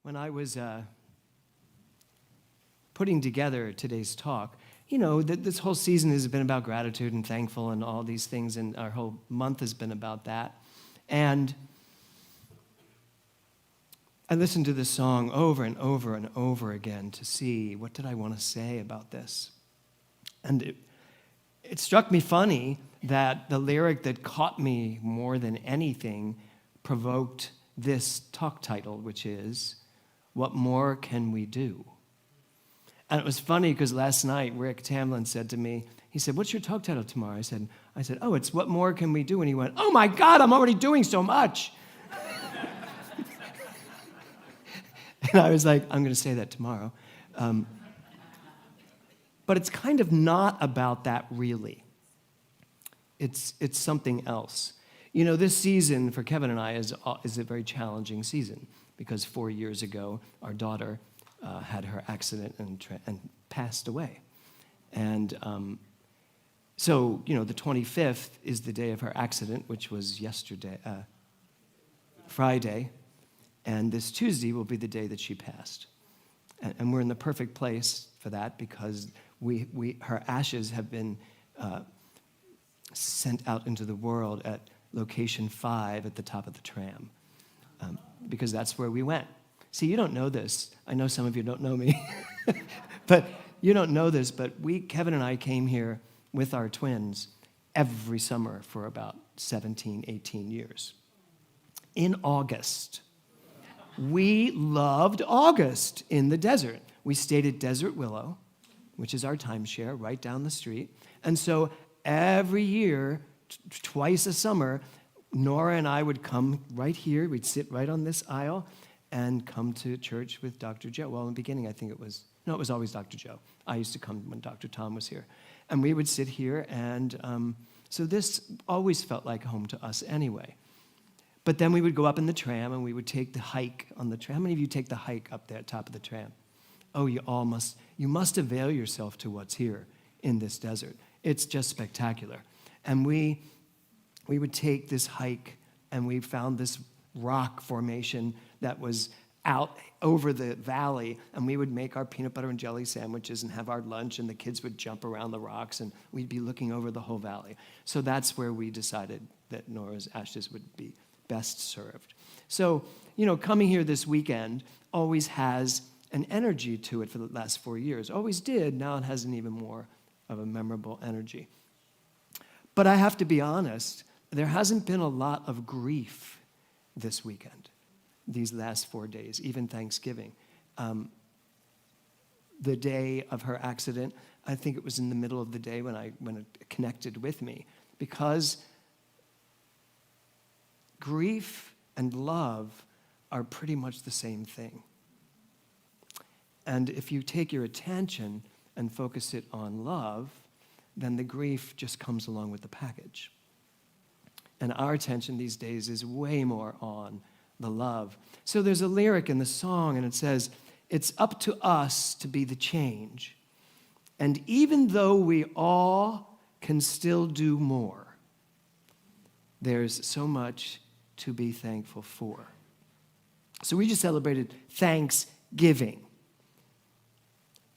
when I was putting together today's talk, this whole season has been about gratitude and thankful and all these things, and our whole month has been about that. And I listened to this song over and over and over again to see what did I want to say about this. And it struck me funny that the lyric that caught me more than anything provoked this talk title, which is, "What More Can We Do?" And it was funny because last night Rick Tamlin said to me, he said, "What's your talk title tomorrow?" I said, "Oh, it's What More Can We Do?" And he went, "Oh my God, I'm already doing so much." And I was like, I'm going to say that tomorrow. But it's kind of not about that really. It's something else. This season for Kevin and I is a very challenging season because 4 years ago, our daughter had her accident and passed away. And so, the 25th is the day of her accident, which was Friday. And this Tuesday will be the day that she passed. And we're in the perfect place for that because her ashes have been sent out into the world at location 5 at the top of the tram, because that's where we went. See, you don't know this. I know some of you don't know me, but you don't know this, but Kevin and I came here with our twins every summer for about 17, 18 years. In August. We loved August in the desert. We stayed at Desert Willow, which is our timeshare right down the street. And so every year, twice a summer, Nora and I would come right here. We'd sit right on this aisle and come to church with Dr. Joe. Well, in the beginning, I think it was always Dr. Joe. I used to come when Dr. Tom was here. And we would sit here, and so this always felt like home to us anyway. But then we would go up in the tram, and we would take the hike on the tram. How many of you take the hike up there at top of the tram? Oh, you must avail yourself to what's here in this desert. It's just spectacular. And we would take this hike, and we found this rock formation that was out over the valley, and we would make our peanut butter and jelly sandwiches and have our lunch, and the kids would jump around the rocks, and we'd be looking over the whole valley. So that's where we decided that Nora's ashes would be best served. So, coming here this weekend always has an energy to it for the last 4 years. Always did. Now it has an even more of a memorable energy. But I have to be honest, there hasn't been a lot of grief this weekend, these last 4 days, even Thanksgiving. The day of her accident, I think it was in the middle of the day when it connected with me, because grief and love are pretty much the same thing. And if you take your attention and focus it on love, then the grief just comes along with the package. And our attention these days is way more on the love. So there's a lyric in the song, and it says, "It's up to us to be the change. And even though we all can still do more, there's so much to be thankful for." So we just celebrated Thanksgiving.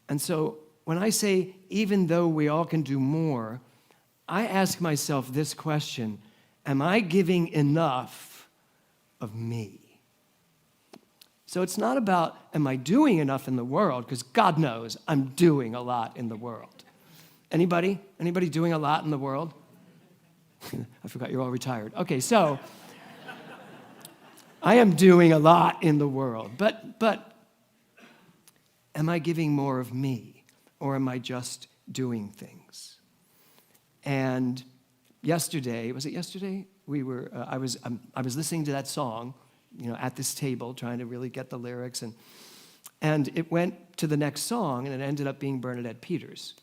And so when I say, even though we all can do more, I ask myself this question: am I giving enough of me? So it's not about, am I doing enough in the world? Because God knows I'm doing a lot in the world. Anybody? Anybody doing a lot in the world? I forgot you're all retired. Okay, so I am doing a lot in the world, but am I giving more of me, or am I just doing things? And yesterday, was it yesterday? I was listening to that song, at this table, trying to really get the lyrics, and it went to the next song, and it ended up being Bernadette Peters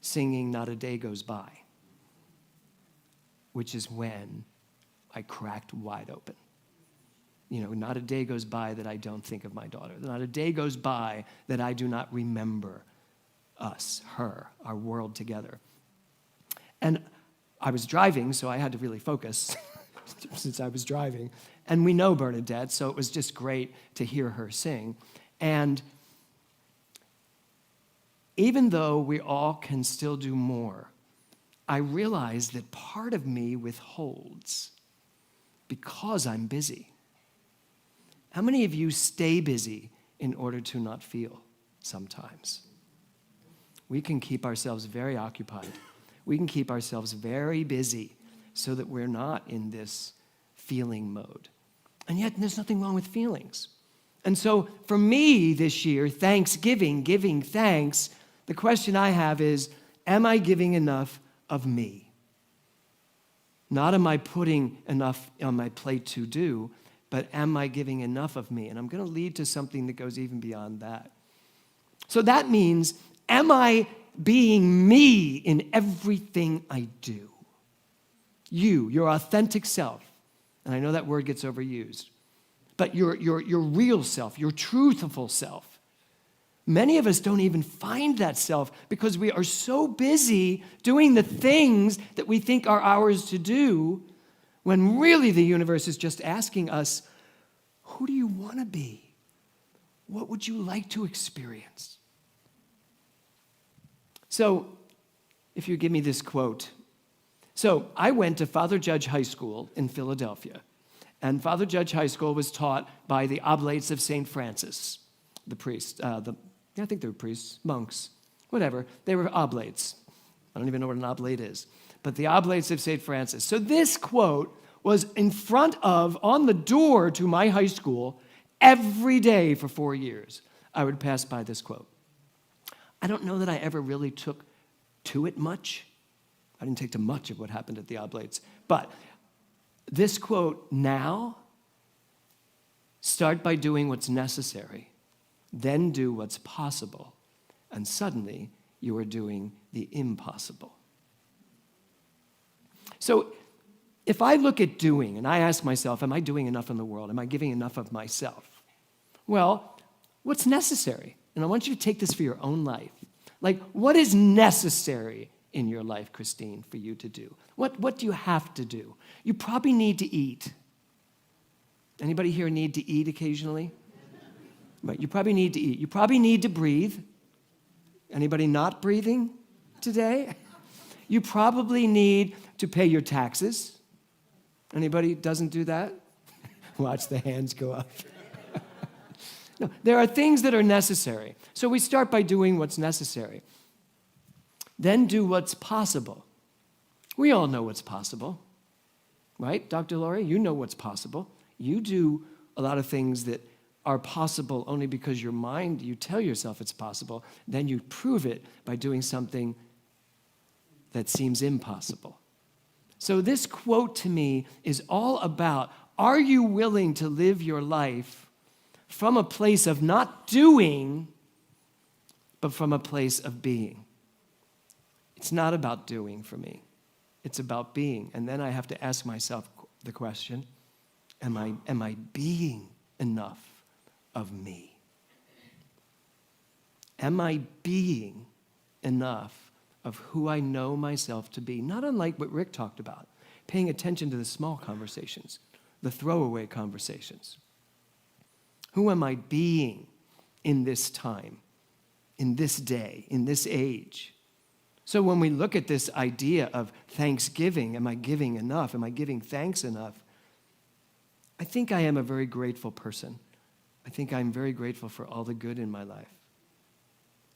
singing "Not a Day Goes By," which is when I cracked wide open. Not a day goes by that I don't think of my daughter. Not a day goes by that I do not remember us, her, our world together. And I was driving, so I had to really focus. since I was driving. And we know Bernadette, so it was just great to hear her sing. And even though we all can still do more, I realize that part of me withholds because I'm busy. How many of you stay busy in order to not feel sometimes? We can keep ourselves very occupied. We can keep ourselves very busy so that we're not in this feeling mode. And yet there's nothing wrong with feelings. And so for me this year, Thanksgiving, giving thanks, the question I have is, am I giving enough of me? Not am I putting enough on my plate to do, but am I giving enough of me? And I'm going to lead to something that goes even beyond that. So that means, am I being me in everything I do? You, your authentic self. And I know that word gets overused. But your real self, your truthful self. Many of us don't even find that self because we are so busy doing the things that we think are ours to do, when really the universe is just asking us, who do you want to be? What would you like to experience? So, if you give me this quote. So, I went to Father Judge High School in Philadelphia. And Father Judge High School was taught by the Oblates of St. Francis, the priest. I think they were priests, monks, whatever. They were oblates. I don't even know what an oblate is. But the Oblates of St. Francis. So this quote was in front of, on the door to my high school, every day for 4 years. I would pass by this quote. I don't know that I ever really took to it much. I didn't take to much of what happened at the Oblates. But this quote, now, start by doing what's necessary, then do what's possible, and suddenly you are doing the impossible. So if I look at doing, and I ask myself, am I doing enough in the world? Am I giving enough of myself? Well, what's necessary? And I want you to take this for your own life. Like, what is necessary in your life, Christine, for you to do? What do you have to do? You probably need to eat. Anybody here need to eat occasionally? Right, you probably need to eat. You probably need to breathe. Anybody not breathing today? You probably need to pay your taxes. Anybody doesn't do that? Watch the hands go up. No, there are things that are necessary. So we start by doing what's necessary. Then do what's possible. We all know what's possible, right, Dr. Laurie? You know what's possible. You do a lot of things that are possible only because your mind, you tell yourself it's possible. Then you prove it by doing something that seems impossible. So this quote to me is all about, are you willing to live your life from a place of not doing, but from a place of being? It's not about doing for me. It's about being. And then I have to ask myself the question, am I being enough of me? Am I being enough of who I know myself to be? Not unlike what Rick talked about, paying attention to the small conversations, the throwaway conversations. Who am I being in this time, in this day, in this age? So when we look at this idea of thanksgiving, am I giving enough? Am I giving thanks enough? I think I am a very grateful person. I think I'm very grateful for all the good in my life.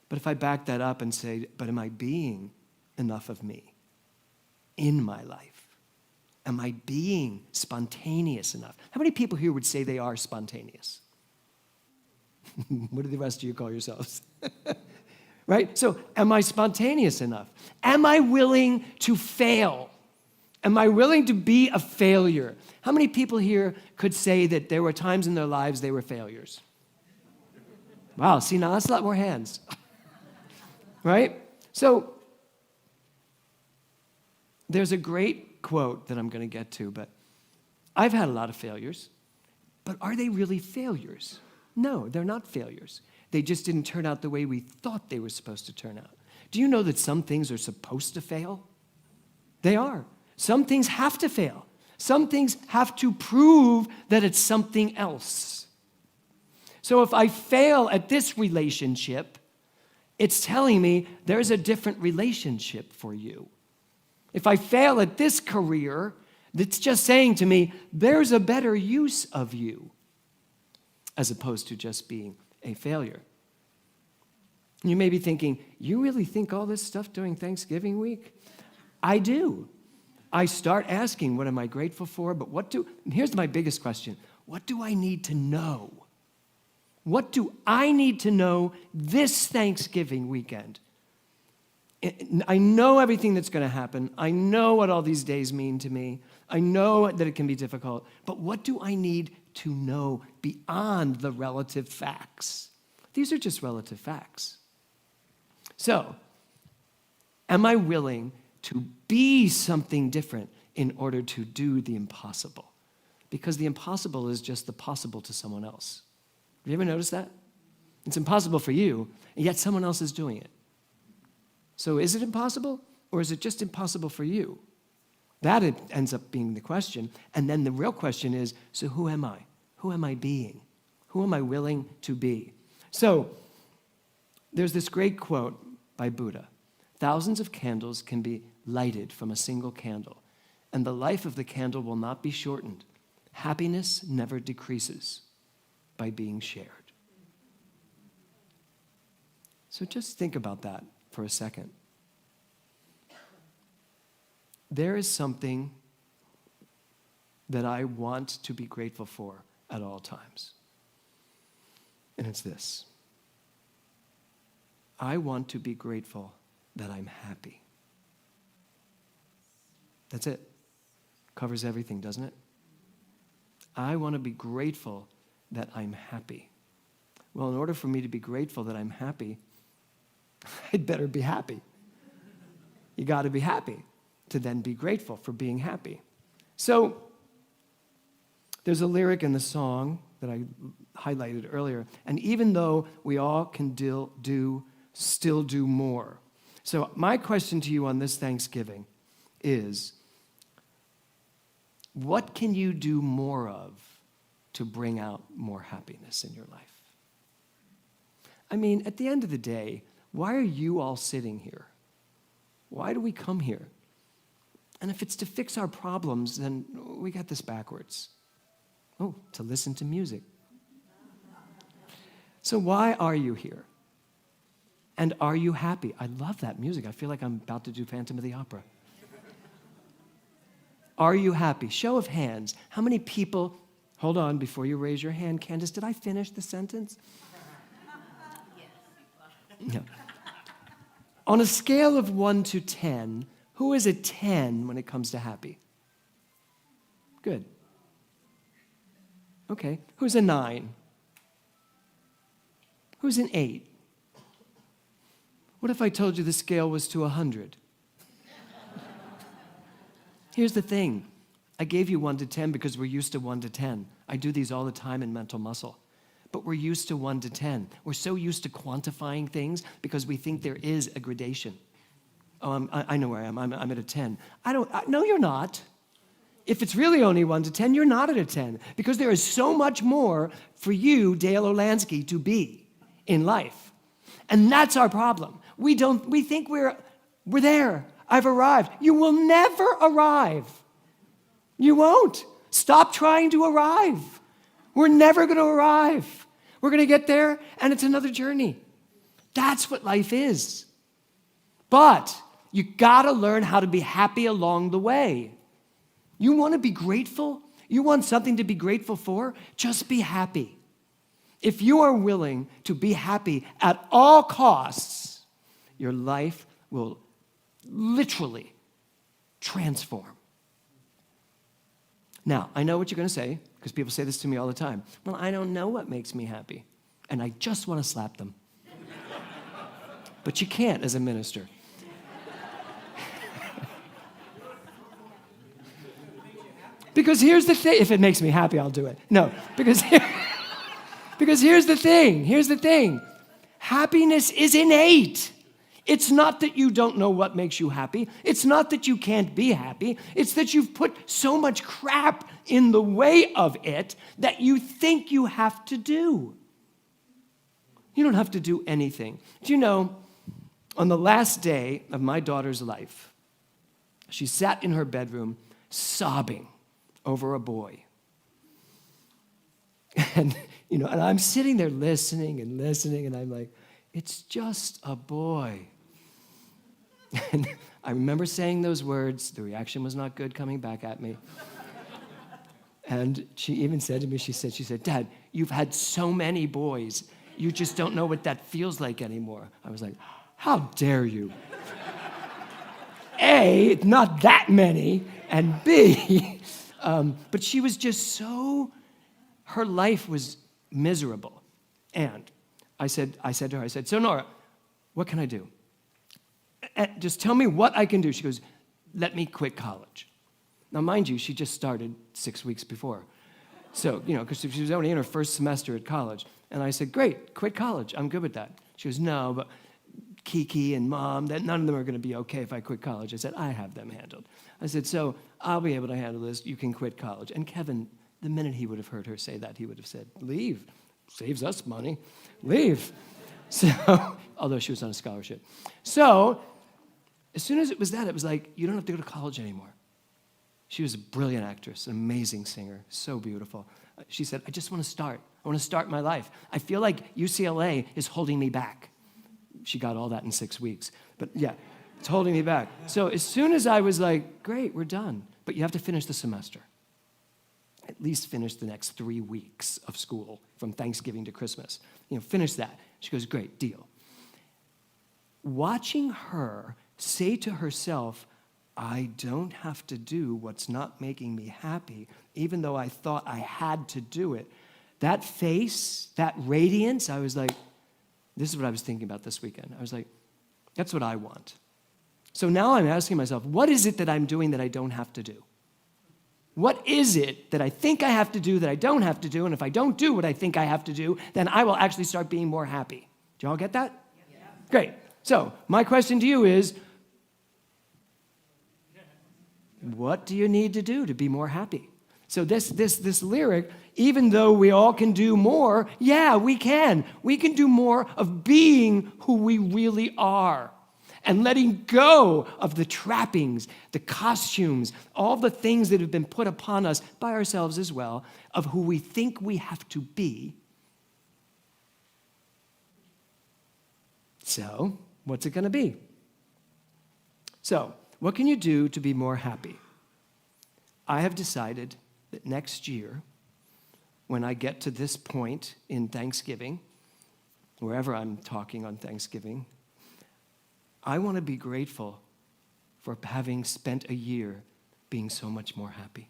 But if I back that up and say, but am I being enough of me in my life? Am I being spontaneous enough? How many people here would say they are spontaneous? What do the rest of you call yourselves? Right? So, am I spontaneous enough? Am I willing to fail? Am I willing to be a failure? How many people here could say that there were times in their lives they were failures? Wow, see, now that's a lot more hands. Right? So, there's a great quote that I'm going to get to, but I've had a lot of failures. But are they really failures? No, they're not failures. They just didn't turn out the way we thought they were supposed to turn out. Do you know that some things are supposed to fail? They are. Some things have to fail. Some things have to prove that it's something else. So if I fail at this relationship, it's telling me there's a different relationship for you. If I fail at this career, it's just saying to me, there's a better use of you, as opposed to just being a failure. You may be thinking, you really think all this stuff during Thanksgiving week? I do. I start asking, what am I grateful for? But here's my biggest question. What do I need to know? What do I need to know this Thanksgiving weekend? I know everything that's going to happen. I know what all these days mean to me. I know that it can be difficult. But what do I need to know beyond the relative facts? These are just relative facts. So, am I willing to be something different in order to do the impossible? Because the impossible is just the possible to someone else. Have you ever noticed that? It's impossible for you, and yet someone else is doing it. So is it impossible, or is it just impossible for you? That ends up being the question. And then the real question is, so who am I? Who am I being? Who am I willing to be? So there's this great quote by Buddha. Thousands of candles can be lighted from a single candle, and the life of the candle will not be shortened. Happiness never decreases by being shared. So just think about that for a second. There is something that I want to be grateful for at all times. And it's this. I want to be grateful that I'm happy. That's it. Covers everything, doesn't it? I want to be grateful that I'm happy. Well, in order for me to be grateful that I'm happy, I'd better be happy. You got to be happy to then be grateful for being happy. So there's a lyric in the song that I highlighted earlier, and even though we all can still do more. So my question to you on this Thanksgiving is, what can you do more of to bring out more happiness in your life? I mean, at the end of the day, why are you all sitting here? Why do we come here? And if it's to fix our problems, then we got this backwards. Oh, to listen to music. So why are you here? And are you happy? I love that music. I feel like I'm about to do Phantom of the Opera. Are you happy? Show of hands. How many people, hold on before you raise your hand. Candace, did I finish the sentence? Yes. No. On a scale of 1 to 10, who is a 10 when it comes to happy? Good. Okay. Who's a 9? Who's an 8? What if I told you the scale was to 100? Here's the thing. I gave you 1 to 10 because we're used to 1 to 10. I do these all the time in Mental Muscle. But we're used to 1 to 10. We're so used to quantifying things because we think there is a gradation. Oh, I know where I am. I'm at a 10. No, you're not. If it's really only 1 to 10, you're not at a 10 because there is so much more for you, Dale Olansky, to be in life. And that's our problem. We think we're there. I've arrived. You will never arrive. You won't. Stop trying to arrive. We're never going to arrive. We're going to get there, and it's another journey. That's what life is. But you got to learn how to be happy along the way. You want to be grateful? You want something to be grateful for? Just be happy. If you are willing to be happy at all costs, your life will literally transform. Now, I know what you're going to say, because people say this to me all the time. Well, I don't know what makes me happy. And I just want to slap them. But you can't as a minister. Because here's the thing. If it makes me happy, I'll do it. No, because here's the thing. Here's the thing. Happiness is innate. It's not that you don't know what makes you happy. It's not that you can't be happy. It's that you've put so much crap in the way of it that you think you have to do. You don't have to do anything. Do you know, on the last day of my daughter's life, she sat in her bedroom sobbing over a boy. And, and I'm sitting there listening, and I'm like, it's just a boy. And I remember saying those words. The reaction was not good coming back at me. And she even said to me, she said, Dad, you've had so many boys. You just don't know what that feels like anymore. I was like, how dare you? A, not that many, and B, but she was just so, her life was miserable. And I said to her, so Nora, what can I do? Just tell me what I can do. She goes, let me quit college. Now, mind you, she just started 6 weeks before. So, because she was only in her first semester at college. And I said, great, quit college. I'm good with that. She goes, no, but Kiki and Mom, none of them are going to be okay if I quit college. I said, I have them handled. I said, so I'll be able to handle this. You can quit college. And Kevin, the minute he would have heard her say that, he would have said, leave. Saves us money. Leave. So, although she was on a scholarship. So, as soon as it was that, it was like, you don't have to go to college anymore. She was a brilliant actress, an amazing singer, so beautiful. She said, I just want to start. I want to start my life. I feel like UCLA is holding me back. She got all that in 6 weeks. But yeah, it's holding me back. So as soon as I was like, great, we're done. But you have to finish the semester. At least finish the next 3 weeks of school from Thanksgiving to Christmas. Finish that. She goes, great, deal. Watching her say to herself, I don't have to do what's not making me happy, even though I thought I had to do it. That face, that radiance, I was like, this is what I was thinking about this weekend. I was like, that's what I want. So now I'm asking myself, what is it that I'm doing that I don't have to do? What is it that I think I have to do that I don't have to do? And if I don't do what I think I have to do, then I will actually start being more happy. Do you all get that? Yeah. Great. So my question to you is, what do you need to do to be more happy? So this lyric, even though we all can do more, yeah, we can. We can do more of being who we really are and letting go of the trappings, the costumes, all the things that have been put upon us by ourselves as well, of who we think we have to be. So, what's it going to be? So, what can you do to be more happy? I have decided that next year, when I get to this point in Thanksgiving, wherever I'm talking on Thanksgiving, I want to be grateful for having spent a year being so much more happy.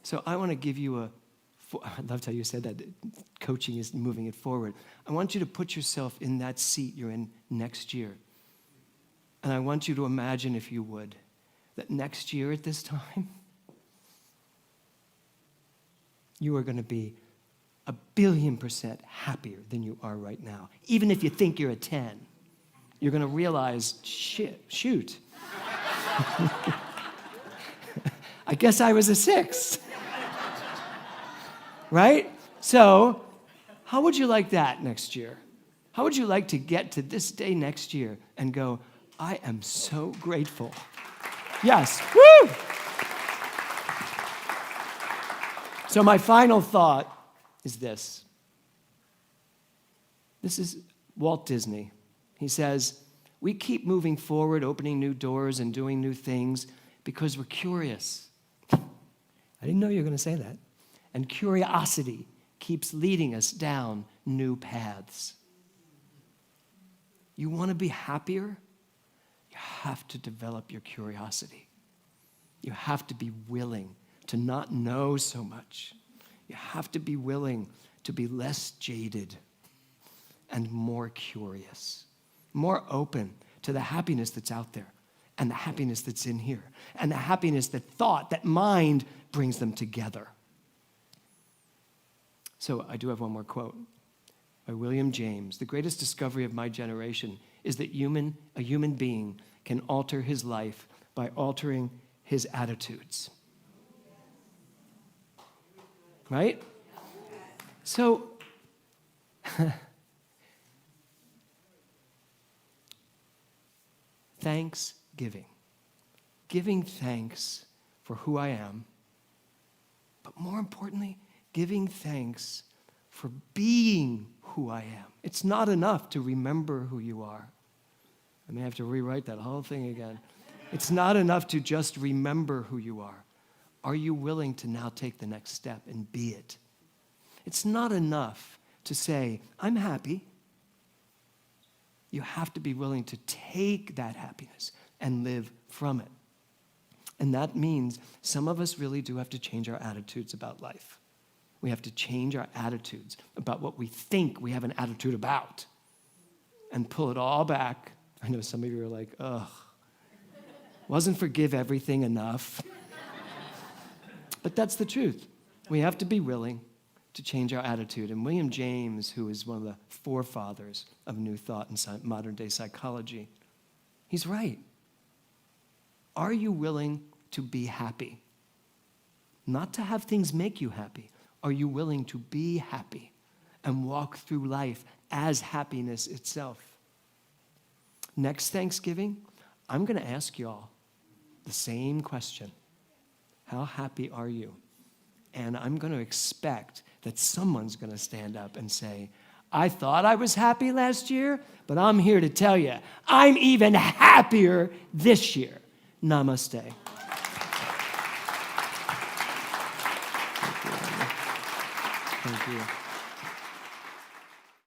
So I want to give you I loved how you said that, coaching is moving it forward. I want you to put yourself in that seat you're in next year. And I want you to imagine, if you would, that next year at this time, you are going to be 1,000,000,000% happier than you are right now. Even if you think you're a 10, you're going to realize, shoot. I guess I was a 6. Right? So, how would you like that next year? How would you like to get to this day next year and go, I am so grateful. Yes. Woo! So my final thought is this. This is Walt Disney. He says, we keep moving forward, opening new doors and doing new things because we're curious. I didn't know you were going to say that. And curiosity keeps leading us down new paths. You want to be happier? You have to develop your curiosity. You have to be willing to not know so much. You have to be willing to be less jaded and more curious, more open to the happiness that's out there and the happiness that's in here and the happiness that thought, that mind brings them together. So I do have one more quote. by William James, the greatest discovery of my generation is that a human being can alter his life by altering his attitudes. Right? So, thanksgiving. Giving thanks for who I am, but more importantly, giving thanks for being who I am. It's not enough to remember who you are. I may have to rewrite that whole thing again. It's not enough to just remember who you are. Are you willing to now take the next step and be it? It's not enough to say, I'm happy. You have to be willing to take that happiness and live from it. And that means some of us really do have to change our attitudes about life. We have to change our attitudes about what we think we have an attitude about and pull it all back. I know some of you are like, ugh, wasn't forgive everything enough? But that's the truth. We have to be willing to change our attitude. And William James, who is one of the forefathers of New Thought and modern-day psychology, he's right. Are you willing to be happy? Not to have things make you happy. Are you willing to be happy and walk through life as happiness itself? Next Thanksgiving, I'm going to ask y'all the same question. How happy are you? And I'm going to expect that someone's going to stand up and say, I thought I was happy last year, but I'm here to tell you, I'm even happier this year. Namaste. Thank you.